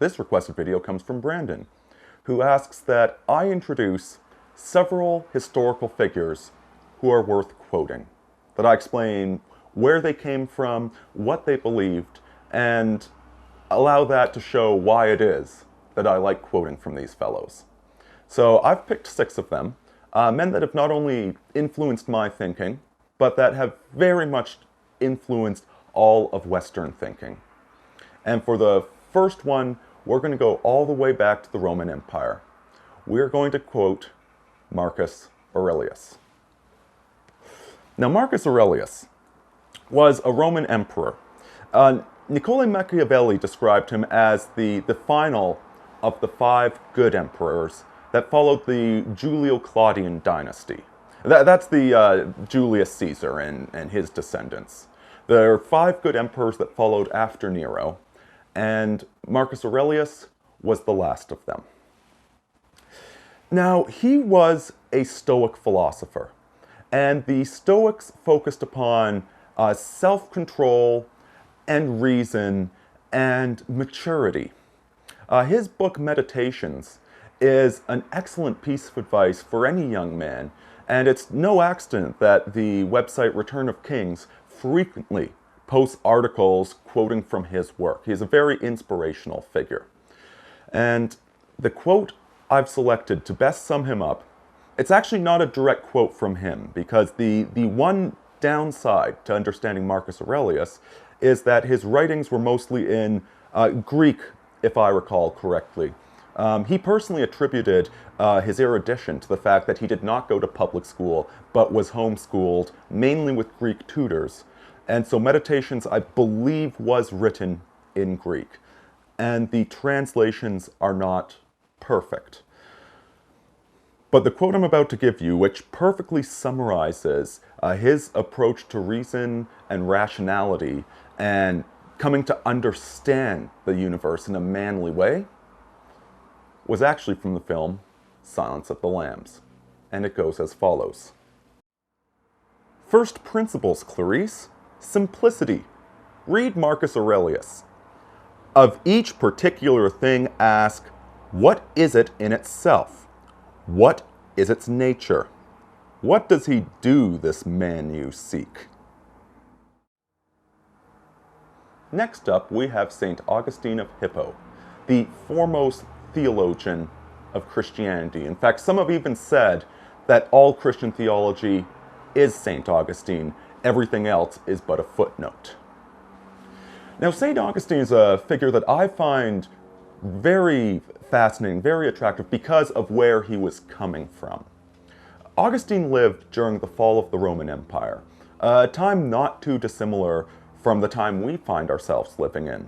this requested video comes from Brandon, who asks that I introduce several historical figures who are worth quoting, that I explain where they came from, what they believed, and allow that to show why it is that I like quoting from these fellows. So I've picked 6 of them, men that have not only influenced my thinking, but that have very much influenced all of Western thinking. And for the first one, we're going to go all the way back to the Roman Empire. We're going to quote Marcus Aurelius. Now, Marcus Aurelius was a Roman emperor. Niccolo Machiavelli described him as the final of the 5 good emperors that followed the Julio-Claudian dynasty. That's the Julius Caesar and his descendants. There are 5 good emperors that followed after Nero, and Marcus Aurelius was the last of them. Now, he was a Stoic philosopher, and the Stoics focused upon self-control and reason and maturity. His book, Meditations, is an excellent piece of advice for any young man, and it's no accident that the website Return of Kings frequently posts articles quoting from his work. He's a very inspirational figure. And the quote I've selected to best sum him up, it's actually not a direct quote from him, because the one downside to understanding Marcus Aurelius is that his writings were mostly in Greek, if I recall correctly. He personally attributed his erudition to the fact that he did not go to public school, but was homeschooled, mainly with Greek tutors. And so Meditations, I believe, was written in Greek. And the translations are not perfect. But the quote I'm about to give you, which perfectly summarizes his approach to reason and rationality and coming to understand the universe in a manly way, was actually from the film Silence of the Lambs. And it goes as follows. First principles, Clarice. Simplicity. Read Marcus Aurelius. Of each particular thing ask, what is it in itself? What is its nature? What does he do, this man you seek? Next up, we have St. Augustine of Hippo, the foremost theologian of Christianity. In fact, some have even said that all Christian theology is St. Augustine. Everything else is but a footnote. Now, St. Augustine is a figure that I find very fascinating, very attractive, because of where he was coming from. Augustine lived during the fall of the Roman Empire, a time not too dissimilar from the time we find ourselves living in.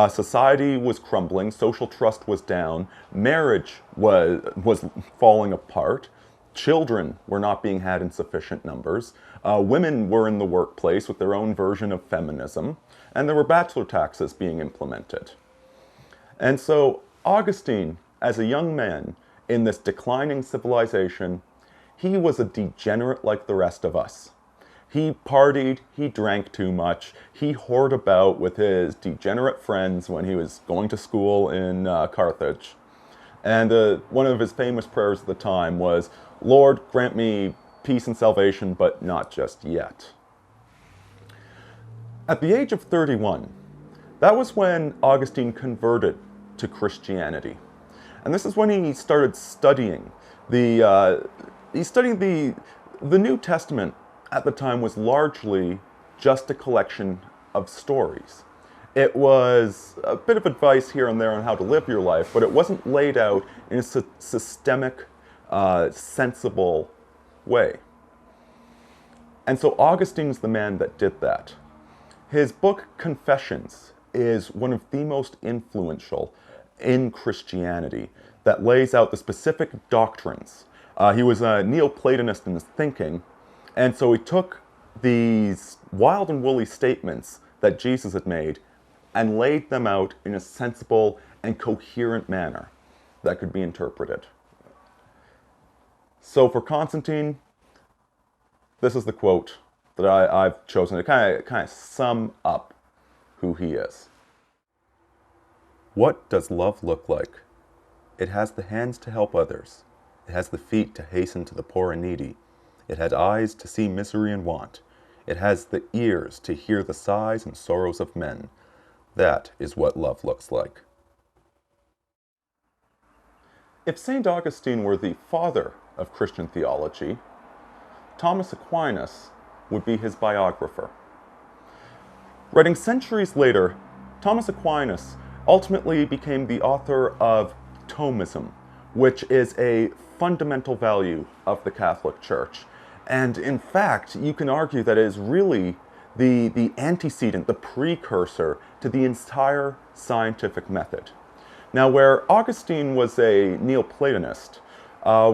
Society was crumbling, social trust was down, marriage was falling apart, children were not being had in sufficient numbers, women were in the workplace with their own version of feminism, and there were bachelor taxes being implemented. And so Augustine, as a young man in this declining civilization, he was a degenerate like the rest of us. He partied, he drank too much, he whored about with his degenerate friends when he was going to school in Carthage. And one of his famous prayers at the time was, "Lord, grant me peace and salvation, but not just yet." At the age of 31, that was when Augustine converted to Christianity. And this is when he started studying. The New Testament at the time was largely just a collection of stories. It was a bit of advice here and there on how to live your life, but it wasn't laid out in a systemic, sensible way. And so Augustine's the man that did that. His book, Confessions, is one of the most influential in Christianity that lays out the specific doctrines. He was a Neoplatonist in his thinking, and so he took these wild and woolly statements that Jesus had made and laid them out in a sensible and coherent manner that could be interpreted. So for Constantine, this is the quote that I've chosen to kind of sum up who he is. What does love look like? It has the hands to help others. It has the feet to hasten to the poor and needy. It has eyes to see misery and want. It has the ears to hear the sighs and sorrows of men. That is what love looks like. If St. Augustine were the father of Christian theology, Thomas Aquinas would be his biographer. Writing centuries later, Thomas Aquinas ultimately became the author of Thomism, which is a fundamental value of the Catholic Church. And in fact, you can argue that it is really the antecedent, the precursor to the entire scientific method. Now, where Augustine was a Neoplatonist,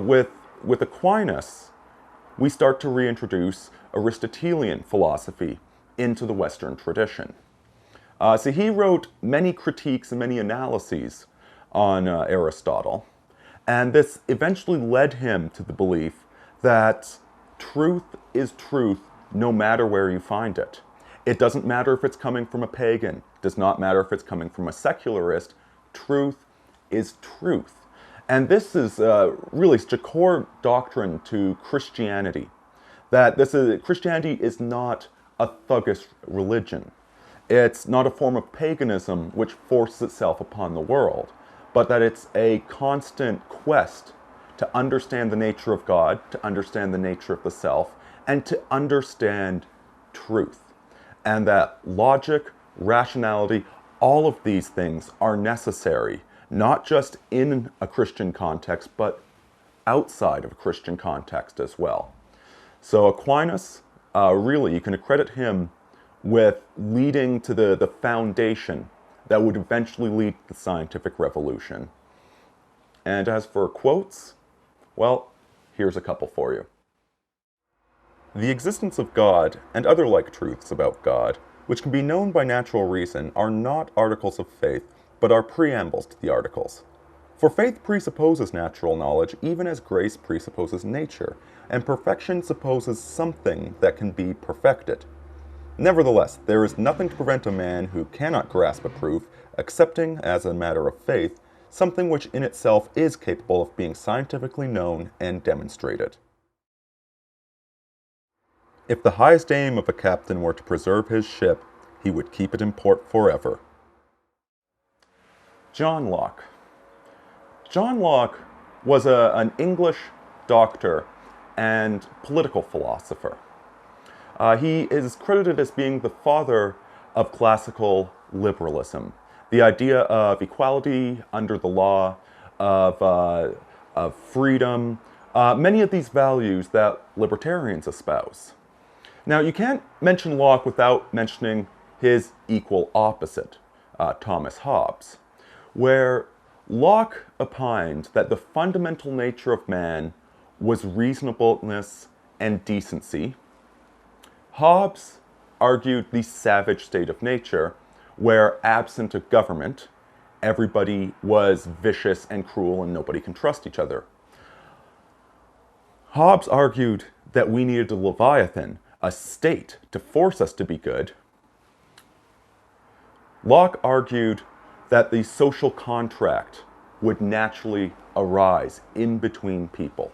with Aquinas, we start to reintroduce Aristotelian philosophy into the Western tradition. So he wrote many critiques and many analyses on Aristotle, and this eventually led him to the belief that truth is truth no matter where you find it. It doesn't matter if it's coming from a pagan, it does not matter if it's coming from a secularist, truth is truth. And this is really such a core doctrine to Christianity, that Christianity is not a thuggish religion. It's not a form of paganism which forces itself upon the world, but that it's a constant quest to understand the nature of God, to understand the nature of the self, and to understand truth. And that logic, rationality, all of these things are necessary, not just in a Christian context, but outside of a Christian context as well. So Aquinas, really, you can accredit him with leading to the foundation that would eventually lead to the scientific revolution. And as for quotes, well, here's a couple for you. The existence of God and other like truths about God, which can be known by natural reason, are not articles of faith, but are preambles to the articles. For faith presupposes natural knowledge, even as grace presupposes nature, and perfection supposes something that can be perfected. Nevertheless, there is nothing to prevent a man who cannot grasp a proof, accepting, as a matter of faith, something which in itself is capable of being scientifically known and demonstrated. If the highest aim of a captain were to preserve his ship, he would keep it in port forever. John Locke. John Locke was an English doctor and political philosopher. He is credited as being the father of classical liberalism, the idea of equality under the law, of freedom, many of these values that libertarians espouse. Now, you can't mention Locke without mentioning his equal opposite, Thomas Hobbes, where Locke opined that the fundamental nature of man was reasonableness and decency. Hobbes argued the savage state of nature, where absent a government, everybody was vicious and cruel and nobody can trust each other. Hobbes argued that we needed a Leviathan, a state, to force us to be good. Locke argued that the social contract would naturally arise in between people.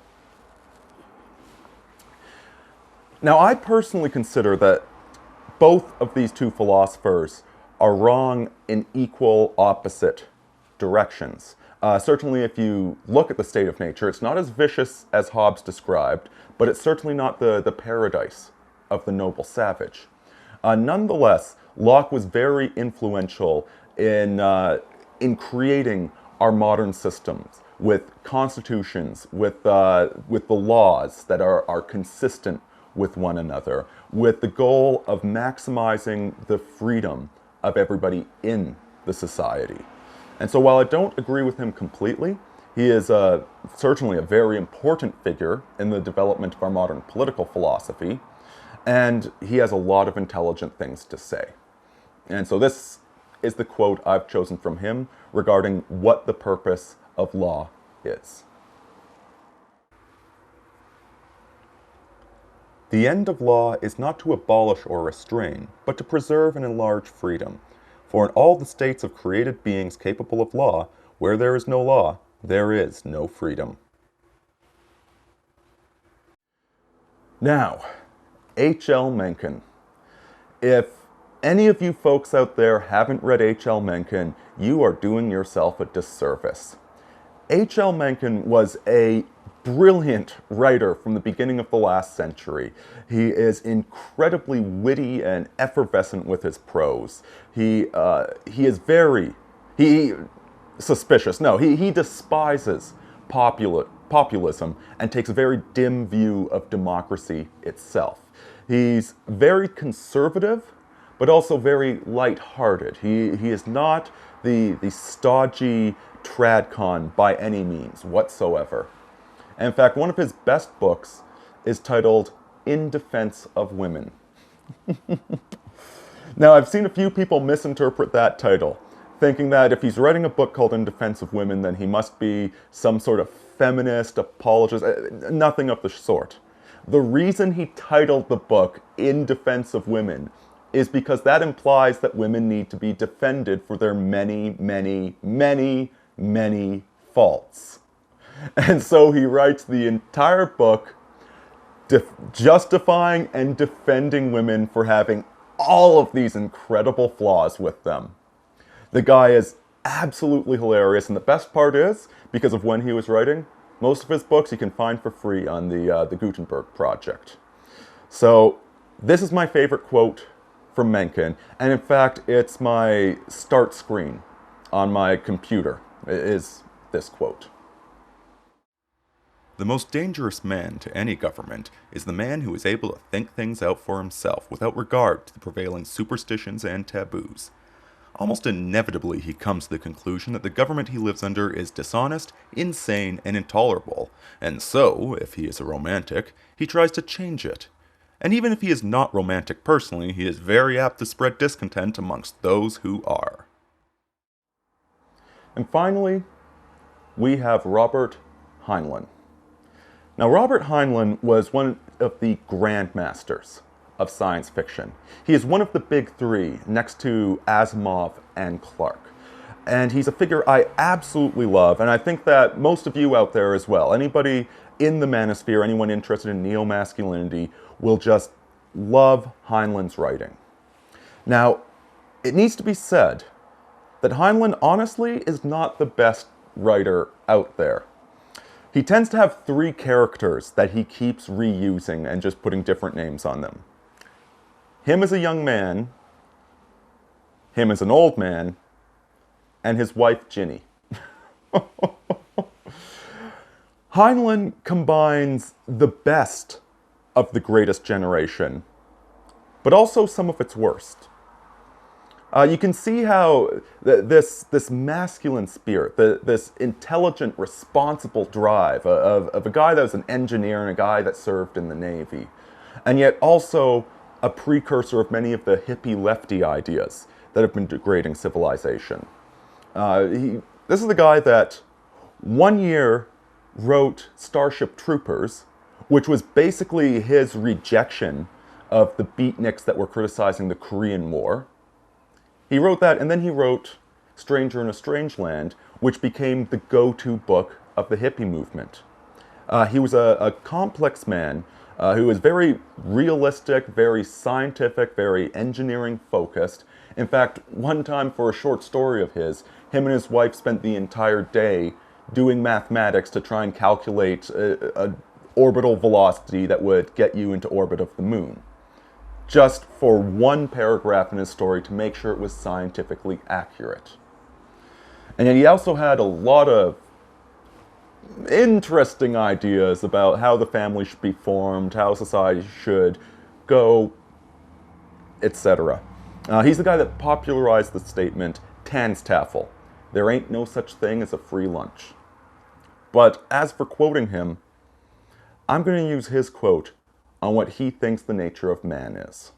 Now, I personally consider that both of these two philosophers are wrong in equal opposite directions. Certainly, if you look at the state of nature, it's not as vicious as Hobbes described, but it's certainly not the paradise of the noble savage. Nonetheless, Locke was very influential in creating our modern systems with constitutions, with the laws that are consistent with one another, with the goal of maximizing the freedom of everybody in the society. And so while I don't agree with him completely, he is certainly a very important figure in the development of our modern political philosophy, and he has a lot of intelligent things to say. And so this is the quote I've chosen from him regarding what the purpose of law is. The end of law is not to abolish or restrain, but to preserve and enlarge freedom. For in all the states of created beings capable of law, where there is no law, there is no freedom. Now, H.L. Mencken. If any of you folks out there haven't read H.L. Mencken, you are doing yourself a disservice. H.L. Mencken was a brilliant writer from the beginning of the last century. He is incredibly witty and effervescent with his prose. He suspicious. No, he despises populism and takes a very dim view of democracy itself. He's very conservative, but also very light-hearted. He is not the stodgy tradcon by any means whatsoever. And in fact, one of his best books is titled In Defense of Women. Now, I've seen a few people misinterpret that title, thinking that if he's writing a book called In Defense of Women, then he must be some sort of feminist apologist. Nothing of the sort. The reason he titled the book In Defense of Women is because that implies that women need to be defended for their many, many, many, many faults. And so he writes the entire book justifying and defending women for having all of these incredible flaws with them. The guy is absolutely hilarious, and the best part is, because of when he was writing, most of his books you can find for free on the Gutenberg Project. So this is my favorite quote from Mencken, and in fact it's my start screen on my computer, is this quote. The most dangerous man to any government is the man who is able to think things out for himself without regard to the prevailing superstitions and taboos. Almost inevitably he comes to the conclusion that the government he lives under is dishonest, insane, and intolerable, and so, if he is a romantic, he tries to change it. And even if he is not romantic personally, he is very apt to spread discontent amongst those who are. And finally, we have Robert Heinlein. Now, Robert Heinlein was one of the grandmasters of science fiction. He is one of the big three, next to Asimov and Clarke. And he's a figure I absolutely love, and I think that most of you out there as well, anybody in the manosphere, anyone interested in neo-masculinity, will just love Heinlein's writing. Now, it needs to be said that Heinlein honestly is not the best writer out there. He tends to have three characters that he keeps reusing and just putting different names on them. Him as a young man, him as an old man, and his wife Ginny. Heinlein combines the best of the greatest generation, but also some of its worst. You can see how this masculine spirit, this intelligent, responsible drive of a guy that was an engineer and a guy that served in the Navy, and yet also a precursor of many of the hippie lefty ideas that have been degrading civilization. This is the guy that 1 year wrote Starship Troopers, which was basically his rejection of the beatniks that were criticizing the Korean War. He wrote that, and then he wrote Stranger in a Strange Land, which became the go-to book of the hippie movement. He was a complex man who was very realistic, very scientific, very engineering-focused. In fact, one time for a short story of his, him and his wife spent the entire day doing mathematics to try and calculate an orbital velocity that would get you into orbit of the moon, just for one paragraph in his story to make sure it was scientifically accurate. And then he also had a lot of interesting ideas about how the family should be formed, how society should go, etc. He's the guy that popularized the statement, Tanstaffel, there ain't no such thing as a free lunch. But as for quoting him, I'm going to use his quote on what he thinks the nature of man is.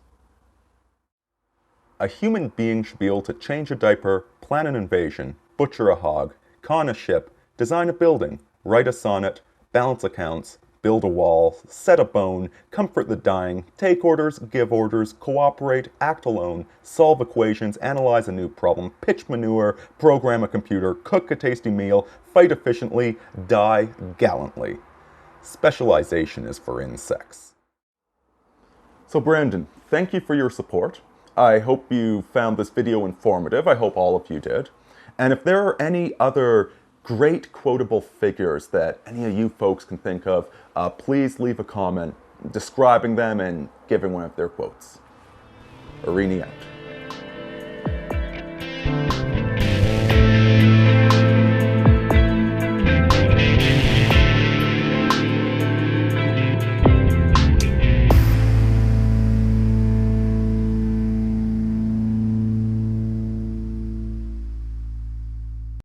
A human being should be able to change a diaper, plan an invasion, butcher a hog, con a ship, design a building, write a sonnet, balance accounts, build a wall, set a bone, comfort the dying, take orders, give orders, cooperate, act alone, solve equations, analyze a new problem, pitch manure, program a computer, cook a tasty meal, fight efficiently, die gallantly. Specialization is for insects. So Brandon, thank you for your support. I hope you found this video informative. I hope all of you did. And if there are any other great quotable figures that any of you folks can think of, please leave a comment describing them and giving one of their quotes. Aurini out.